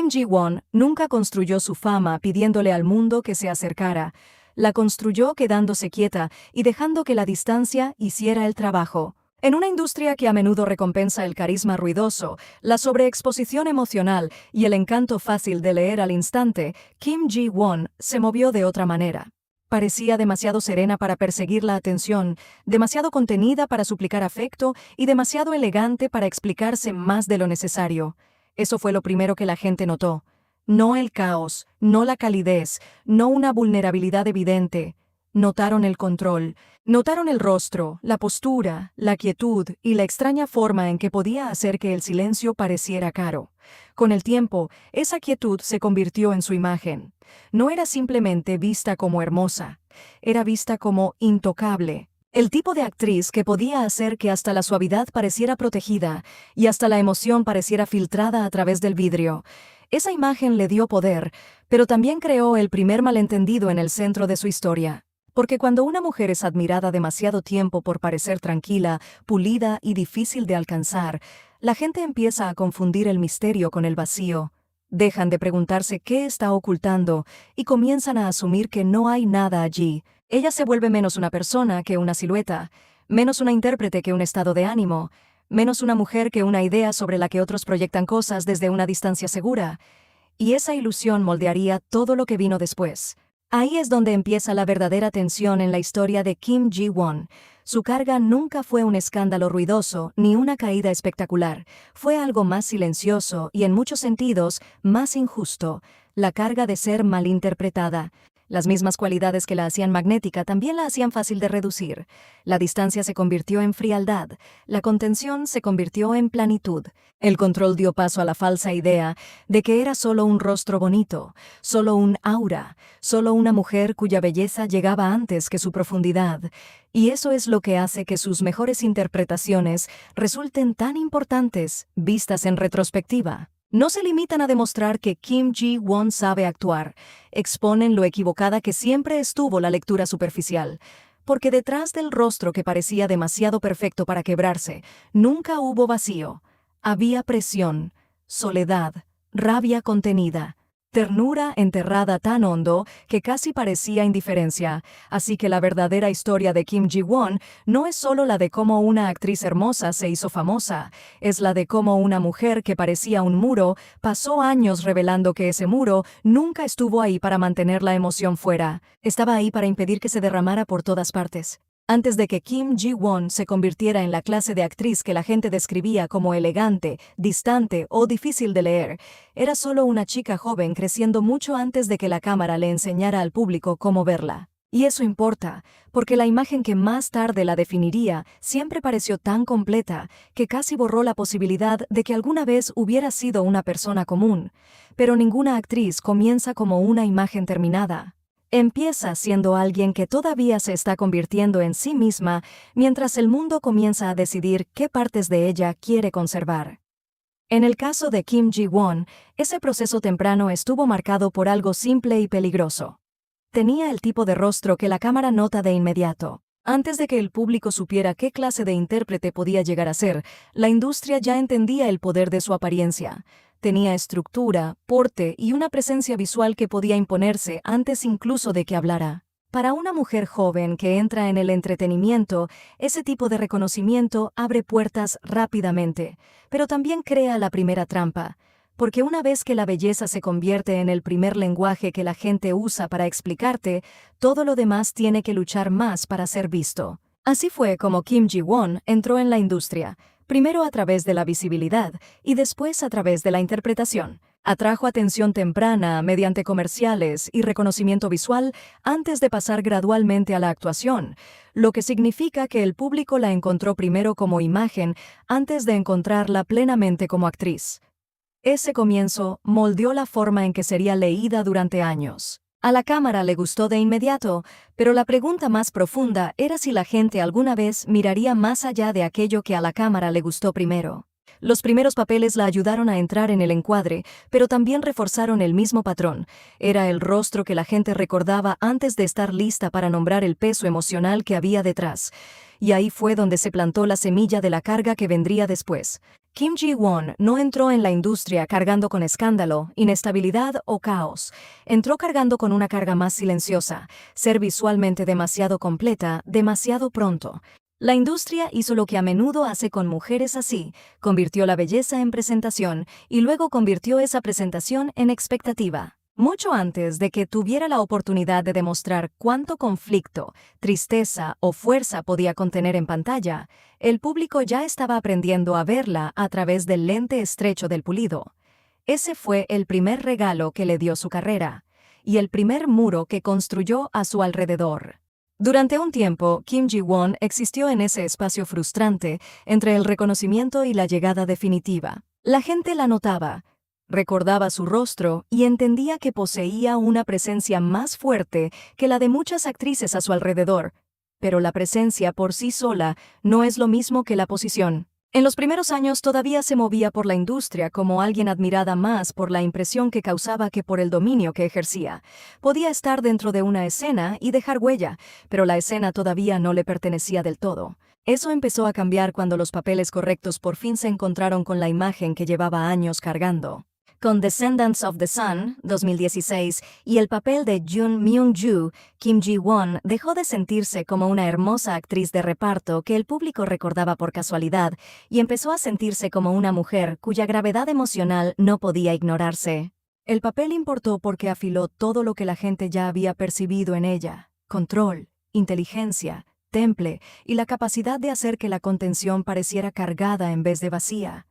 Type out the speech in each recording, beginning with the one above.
Kim Ji-won nunca construyó su fama pidiéndole al mundo que se acercara. La construyó quedándose quieta y dejando que la distancia hiciera el trabajo. En una industria que a menudo recompensa el carisma ruidoso, la sobreexposición emocional y el encanto fácil de leer al instante, Kim Ji-won se movió de otra manera. Parecía demasiado serena para perseguir la atención, demasiado contenida para suplicar afecto y demasiado elegante para explicarse más de lo necesario. Eso fue lo primero que la gente notó. No el caos, no la calidez, no una vulnerabilidad evidente. Notaron el control, notaron el rostro, la postura, la quietud y la extraña forma en que podía hacer que el silencio pareciera caro. Con el tiempo, esa quietud se convirtió en su imagen. No era simplemente vista como hermosa, era vista como intocable. El tipo de actriz que podía hacer que hasta la suavidad pareciera protegida y hasta la emoción pareciera filtrada a través del vidrio. Esa imagen le dio poder, pero también creó el primer malentendido en el centro de su historia. Porque cuando una mujer es admirada demasiado tiempo por parecer tranquila, pulida y difícil de alcanzar, la gente empieza a confundir el misterio con el vacío. Dejan de preguntarse qué está ocultando y comienzan a asumir que no hay nada allí. Ella se vuelve menos una persona que una silueta, menos una intérprete que un estado de ánimo, menos una mujer que una idea sobre la que otros proyectan cosas desde una distancia segura. Y esa ilusión moldearía todo lo que vino después. Ahí es donde empieza la verdadera tensión en la historia de Kim Ji-won. Su carga nunca fue un escándalo ruidoso ni una caída espectacular. Fue algo más silencioso y en muchos sentidos más injusto, la carga de ser malinterpretada. Las mismas cualidades que la hacían magnética también la hacían fácil de reducir. La distancia se convirtió en frialdad, la contención se convirtió en planitud. El control dio paso a la falsa idea de que era solo un rostro bonito, solo un aura, solo una mujer cuya belleza llegaba antes que su profundidad. Y eso es lo que hace que sus mejores interpretaciones resulten tan importantes, vistas en retrospectiva. No se limitan a demostrar que Kim Ji-won sabe actuar, exponen lo equivocada que siempre estuvo la lectura superficial. Porque detrás del rostro que parecía demasiado perfecto para quebrarse, nunca hubo vacío. Había presión, soledad, rabia contenida, ternura enterrada tan hondo que casi parecía indiferencia. Así que la verdadera historia de Kim Ji-won no es solo la de cómo una actriz hermosa se hizo famosa, es la de cómo una mujer que parecía un muro pasó años revelando que ese muro nunca estuvo ahí para mantener la emoción fuera, estaba ahí para impedir que se derramara por todas partes. Antes de que Kim Ji-won se convirtiera en la clase de actriz que la gente describía como elegante, distante o difícil de leer, era solo una chica joven creciendo mucho antes de que la cámara le enseñara al público cómo verla. Y eso importa, porque la imagen que más tarde la definiría siempre pareció tan completa que casi borró la posibilidad de que alguna vez hubiera sido una persona común. Pero ninguna actriz comienza como una imagen terminada. Empieza siendo alguien que todavía se está convirtiendo en sí misma mientras el mundo comienza a decidir qué partes de ella quiere conservar. En el caso de Kim Ji-won, ese proceso temprano estuvo marcado por algo simple y peligroso. Tenía el tipo de rostro que la cámara nota de inmediato. Antes de que el público supiera qué clase de intérprete podía llegar a ser, la industria ya entendía el poder de su apariencia. Tenía estructura, porte y una presencia visual que podía imponerse antes incluso de que hablara. Para una mujer joven que entra en el entretenimiento, ese tipo de reconocimiento abre puertas rápidamente, pero también crea la primera trampa. Porque una vez que la belleza se convierte en el primer lenguaje que la gente usa para explicarte, todo lo demás tiene que luchar más para ser visto. Así fue como Kim Ji-won entró en la industria, primero a través de la visibilidad y después a través de la interpretación. Atrajo atención temprana mediante comerciales y reconocimiento visual antes de pasar gradualmente a la actuación, lo que significa que el público la encontró primero como imagen antes de encontrarla plenamente como actriz. Ese comienzo moldeó la forma en que sería leída durante años. A la cámara le gustó de inmediato, pero la pregunta más profunda era si la gente alguna vez miraría más allá de aquello que a la cámara le gustó primero. Los primeros papeles la ayudaron a entrar en el encuadre, pero también reforzaron el mismo patrón. Era el rostro que la gente recordaba antes de estar lista para nombrar el peso emocional que había detrás. Y ahí fue donde se plantó la semilla de la carga que vendría después. Kim Ji-won no entró en la industria cargando con escándalo, inestabilidad o caos. Entró cargando con una carga más silenciosa, ser visualmente demasiado completa, demasiado pronto. La industria hizo lo que a menudo hace con mujeres así, convirtió la belleza en presentación y luego convirtió esa presentación en expectativa. Mucho antes de que tuviera la oportunidad de demostrar cuánto conflicto, tristeza o fuerza podía contener en pantalla, el público ya estaba aprendiendo a verla a través del lente estrecho del pulido. Ese fue el primer regalo que le dio su carrera, y el primer muro que construyó a su alrededor. Durante un tiempo, Kim Ji-won existió en ese espacio frustrante entre el reconocimiento y la llegada definitiva. La gente la notaba, recordaba su rostro y entendía que poseía una presencia más fuerte que la de muchas actrices a su alrededor, pero la presencia por sí sola no es lo mismo que la posición. En los primeros años todavía se movía por la industria como alguien admirada más por la impresión que causaba que por el dominio que ejercía. Podía estar dentro de una escena y dejar huella, pero la escena todavía no le pertenecía del todo. Eso empezó a cambiar cuando los papeles correctos por fin se encontraron con la imagen que llevaba años cargando. Con Descendants of the Sun, 2016, y el papel de Jun Myung-ju, Kim Ji-won dejó de sentirse como una hermosa actriz de reparto que el público recordaba por casualidad y empezó a sentirse como una mujer cuya gravedad emocional no podía ignorarse. El papel importó porque afiló todo lo que la gente ya había percibido en ella: control, inteligencia, temple y la capacidad de hacer que la contención pareciera cargada en vez de vacía.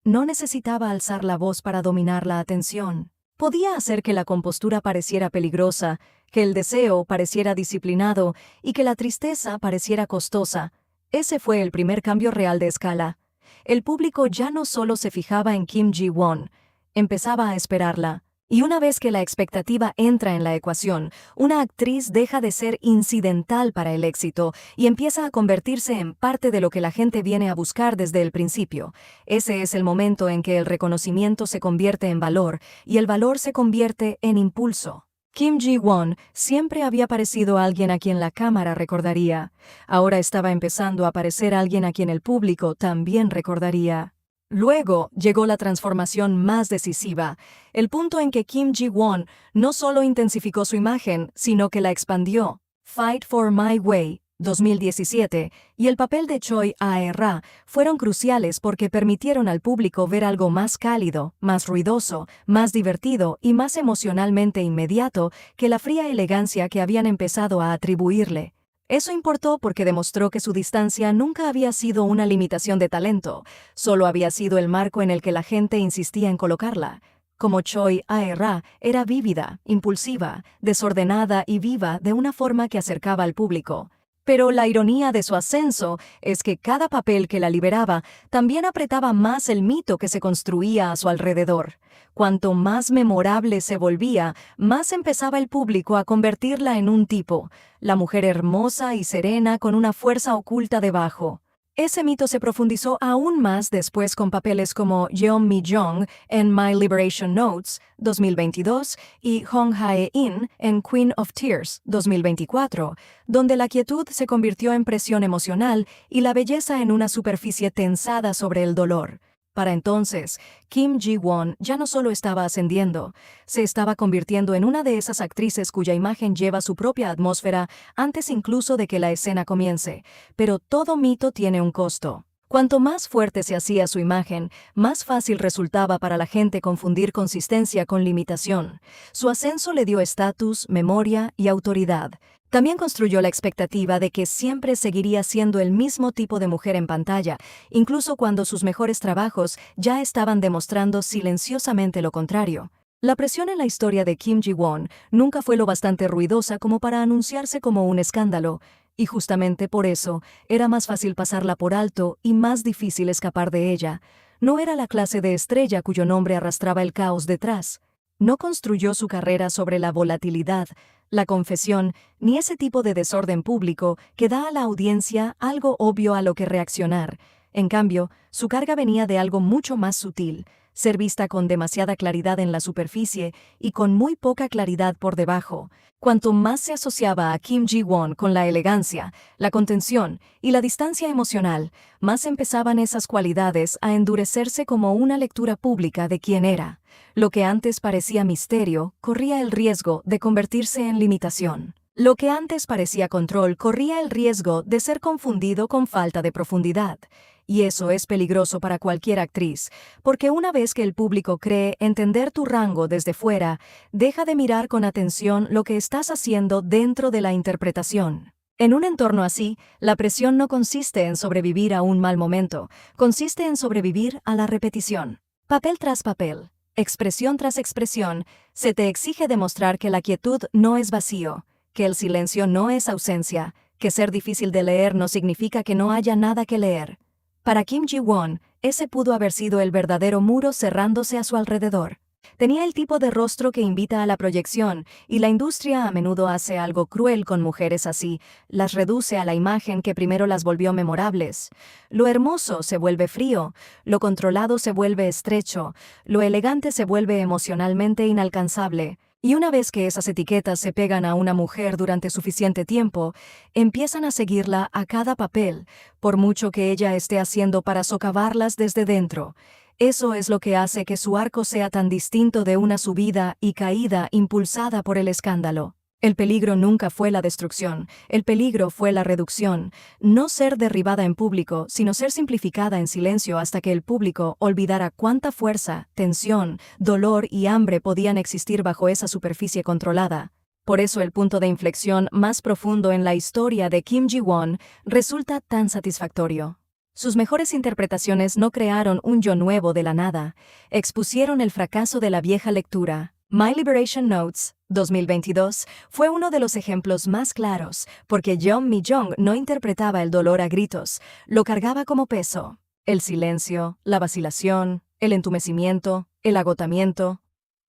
No necesitaba alzar la voz para dominar la atención. Podía hacer que la compostura pareciera peligrosa, que el deseo pareciera disciplinado y que la tristeza pareciera costosa. Ese fue el primer cambio real de escala. El público ya no solo se fijaba en Kim Ji-won, empezaba a esperarla. Y una vez que la expectativa entra en la ecuación, una actriz deja de ser incidental para el éxito y empieza a convertirse en parte de lo que la gente viene a buscar desde el principio. Ese es el momento en que el reconocimiento se convierte en valor y el valor se convierte en impulso. Kim Ji-won siempre había parecido alguien a quien la cámara recordaría. Ahora estaba empezando a parecer alguien a quien el público también recordaría. Luego llegó la transformación más decisiva, el punto en que Kim Ji-won no solo intensificó su imagen, sino que la expandió. Fight for My Way, 2017, y el papel de Choi Ae-ra fueron cruciales porque permitieron al público ver algo más cálido, más ruidoso, más divertido y más emocionalmente inmediato que la fría elegancia que habían empezado a atribuirle. Eso importó porque demostró que su distancia nunca había sido una limitación de talento, solo había sido el marco en el que la gente insistía en colocarla. Como Choi Ae-ra era vívida, impulsiva, desordenada y viva de una forma que acercaba al público. Pero la ironía de su ascenso es que cada papel que la liberaba también apretaba más el mito que se construía a su alrededor. Cuanto más memorable se volvía, más empezaba el público a convertirla en un tipo, la mujer hermosa y serena con una fuerza oculta debajo. Ese mito se profundizó aún más después con papeles como Jeon Mi-jong en My Liberation Notes, 2022, y Hong Hae-in en Queen of Tears, 2024, donde la quietud se convirtió en presión emocional y la belleza en una superficie tensada sobre el dolor. Para entonces, Kim Ji-won ya no solo estaba ascendiendo, se estaba convirtiendo en una de esas actrices cuya imagen lleva su propia atmósfera antes incluso de que la escena comience. Pero todo mito tiene un costo. Cuanto más fuerte se hacía su imagen, más fácil resultaba para la gente confundir consistencia con limitación. Su ascenso le dio estatus, memoria y autoridad. También construyó la expectativa de que siempre seguiría siendo el mismo tipo de mujer en pantalla, incluso cuando sus mejores trabajos ya estaban demostrando silenciosamente lo contrario. La presión en la historia de Kim Ji-won nunca fue lo bastante ruidosa como para anunciarse como un escándalo, y justamente por eso era más fácil pasarla por alto y más difícil escapar de ella. No era la clase de estrella cuyo nombre arrastraba el caos detrás. No construyó su carrera sobre la volatilidad, la confesión, ni ese tipo de desorden público que da a la audiencia algo obvio a lo que reaccionar. En cambio, su carga venía de algo mucho más sutil, ser vista con demasiada claridad en la superficie y con muy poca claridad por debajo. Cuanto más se asociaba a Kim Ji-won con la elegancia, la contención y la distancia emocional, más empezaban esas cualidades a endurecerse como una lectura pública de quién era. Lo que antes parecía misterio corría el riesgo de convertirse en limitación. Lo que antes parecía control corría el riesgo de ser confundido con falta de profundidad. Y eso es peligroso para cualquier actriz, porque una vez que el público cree entender tu rango desde fuera, deja de mirar con atención lo que estás haciendo dentro de la interpretación. En un entorno así, la presión no consiste en sobrevivir a un mal momento, consiste en sobrevivir a la repetición. Papel tras papel, expresión tras expresión, se te exige demostrar que la quietud no es vacío, que el silencio no es ausencia, que ser difícil de leer no significa que no haya nada que leer. Para Kim Ji-won, ese pudo haber sido el verdadero muro cerrándose a su alrededor. Tenía el tipo de rostro que invita a la proyección, y la industria a menudo hace algo cruel con mujeres así, las reduce a la imagen que primero las volvió memorables. Lo hermoso se vuelve frío, lo controlado se vuelve estrecho, lo elegante se vuelve emocionalmente inalcanzable. Y una vez que esas etiquetas se pegan a una mujer durante suficiente tiempo, empiezan a seguirla a cada papel, por mucho que ella esté haciendo para socavarlas desde dentro. Eso es lo que hace que su arco sea tan distinto de una subida y caída impulsada por el escándalo. El peligro nunca fue la destrucción, el peligro fue la reducción, no ser derribada en público, sino ser simplificada en silencio hasta que el público olvidara cuánta fuerza, tensión, dolor y hambre podían existir bajo esa superficie controlada. Por eso el punto de inflexión más profundo en la historia de Kim Ji-won resulta tan satisfactorio. Sus mejores interpretaciones no crearon un yo nuevo de la nada, expusieron el fracaso de la vieja lectura. My Liberation Notes, 2022, fue uno de los ejemplos más claros, porque Jeon Mi-jong no interpretaba el dolor a gritos, lo cargaba como peso. El silencio, la vacilación, el entumecimiento, el agotamiento.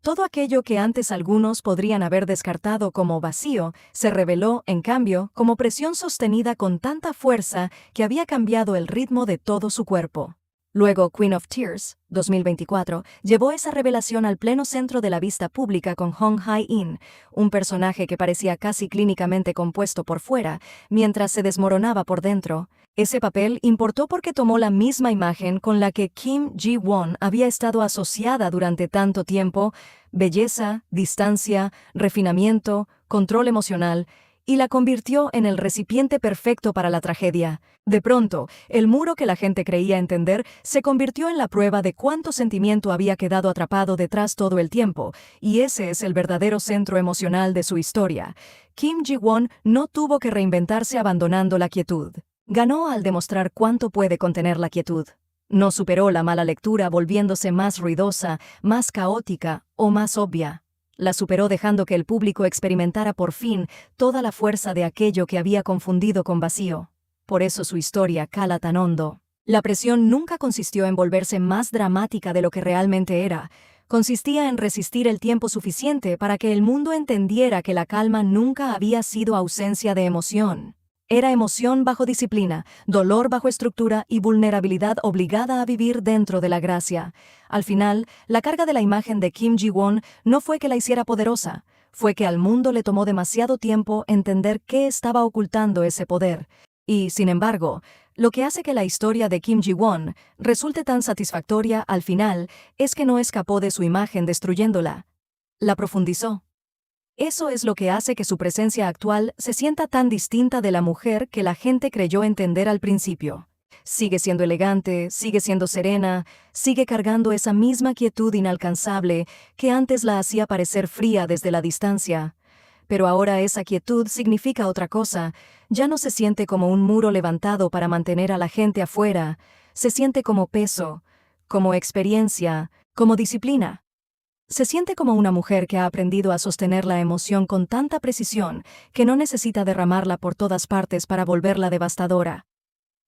Todo aquello que antes algunos podrían haber descartado como vacío, se reveló, en cambio, como presión sostenida con tanta fuerza que había cambiado el ritmo de todo su cuerpo. Luego, Queen of Tears, 2024, llevó esa revelación al pleno centro de la vista pública con Hong Hae-in, un personaje que parecía casi clínicamente compuesto por fuera, mientras se desmoronaba por dentro. Ese papel importó porque tomó la misma imagen con la que Kim Ji-won había estado asociada durante tanto tiempo: belleza, distancia, refinamiento, control emocional, y la convirtió en el recipiente perfecto para la tragedia. De pronto, el muro que la gente creía entender se convirtió en la prueba de cuánto sentimiento había quedado atrapado detrás todo el tiempo, y ese es el verdadero centro emocional de su historia. Kim Ji-won no tuvo que reinventarse abandonando la quietud. Ganó al demostrar cuánto puede contener la quietud. No superó la mala lectura volviéndose más ruidosa, más caótica o más obvia. La superó dejando que el público experimentara por fin toda la fuerza de aquello que había confundido con vacío. Por eso su historia cala tan hondo. La presión nunca consistió en volverse más dramática de lo que realmente era. Consistía en resistir el tiempo suficiente para que el mundo entendiera que la calma nunca había sido ausencia de emoción. Era emoción bajo disciplina, dolor bajo estructura y vulnerabilidad obligada a vivir dentro de la gracia. Al final, la carga de la imagen de Kim Ji-won no fue que la hiciera poderosa, fue que al mundo le tomó demasiado tiempo entender qué estaba ocultando ese poder. Y, sin embargo, lo que hace que la historia de Kim Ji-won resulte tan satisfactoria al final es que no escapó de su imagen destruyéndola. La profundizó. Eso es lo que hace que su presencia actual se sienta tan distinta de la mujer que la gente creyó entender al principio. Sigue siendo elegante, sigue siendo serena, sigue cargando esa misma quietud inalcanzable que antes la hacía parecer fría desde la distancia. Pero ahora esa quietud significa otra cosa. Ya no se siente como un muro levantado para mantener a la gente afuera, se siente como peso, como experiencia, como disciplina. Se siente como una mujer que ha aprendido a sostener la emoción con tanta precisión que no necesita derramarla por todas partes para volverla devastadora.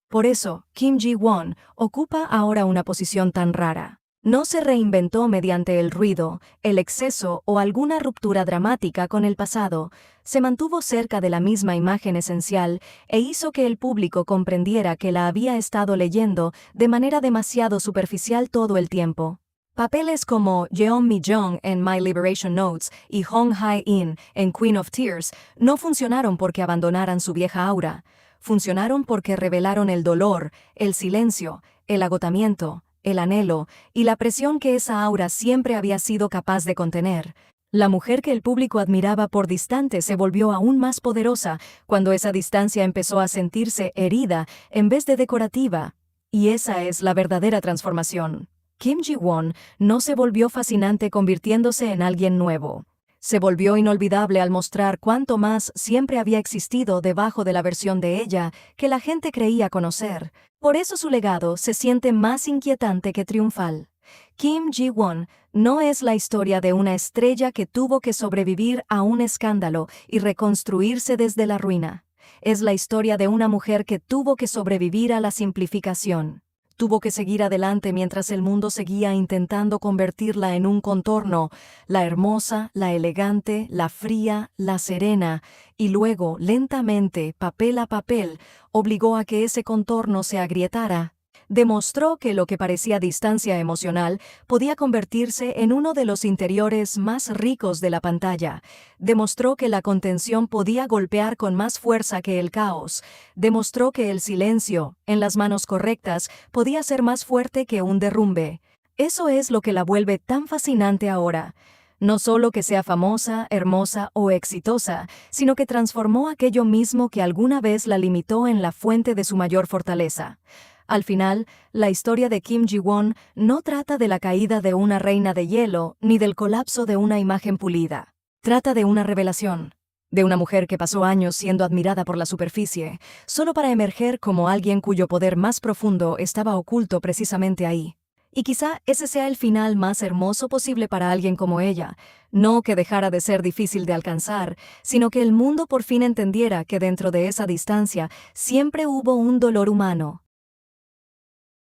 Por eso, Kim Ji-won ocupa ahora una posición tan rara. No se reinventó mediante el ruido, el exceso o alguna ruptura dramática con el pasado. Se mantuvo cerca de la misma imagen esencial e hizo que el público comprendiera que la había estado leyendo de manera demasiado superficial todo el tiempo. Papeles como Jeon Mi-jung en My Liberation Notes y Hong Hae-in en Queen of Tears no funcionaron porque abandonaran su vieja aura. Funcionaron porque revelaron el dolor, el silencio, el agotamiento, el anhelo y la presión que esa aura siempre había sido capaz de contener. La mujer que el público admiraba por distante se volvió aún más poderosa cuando esa distancia empezó a sentirse herida en vez de decorativa. Y esa es la verdadera transformación. Kim Ji-won no se volvió fascinante convirtiéndose en alguien nuevo. Se volvió inolvidable al mostrar cuánto más siempre había existido debajo de la versión de ella que la gente creía conocer. Por eso su legado se siente más inquietante que triunfal. Kim Ji-won no es la historia de una estrella que tuvo que sobrevivir a un escándalo y reconstruirse desde la ruina. Es la historia de una mujer que tuvo que sobrevivir a la simplificación. Tuvo que seguir adelante mientras el mundo seguía intentando convertirla en un contorno, la hermosa, la elegante, la fría, la serena, y luego, lentamente, papel a papel, obligó a que ese contorno se agrietara. Demostró que lo que parecía distancia emocional podía convertirse en uno de los interiores más ricos de la pantalla. Demostró que la contención podía golpear con más fuerza que el caos. Demostró que el silencio, en las manos correctas, podía ser más fuerte que un derrumbe. Eso es lo que la vuelve tan fascinante ahora. No solo que sea famosa, hermosa o exitosa, sino que transformó aquello mismo que alguna vez la limitó en la fuente de su mayor fortaleza. Al final, la historia de Kim Ji-won no trata de la caída de una reina de hielo ni del colapso de una imagen pulida. Trata de una revelación, de una mujer que pasó años siendo admirada por la superficie, solo para emerger como alguien cuyo poder más profundo estaba oculto precisamente ahí. Y quizá ese sea el final más hermoso posible para alguien como ella, no que dejara de ser difícil de alcanzar, sino que el mundo por fin entendiera que dentro de esa distancia siempre hubo un dolor humano.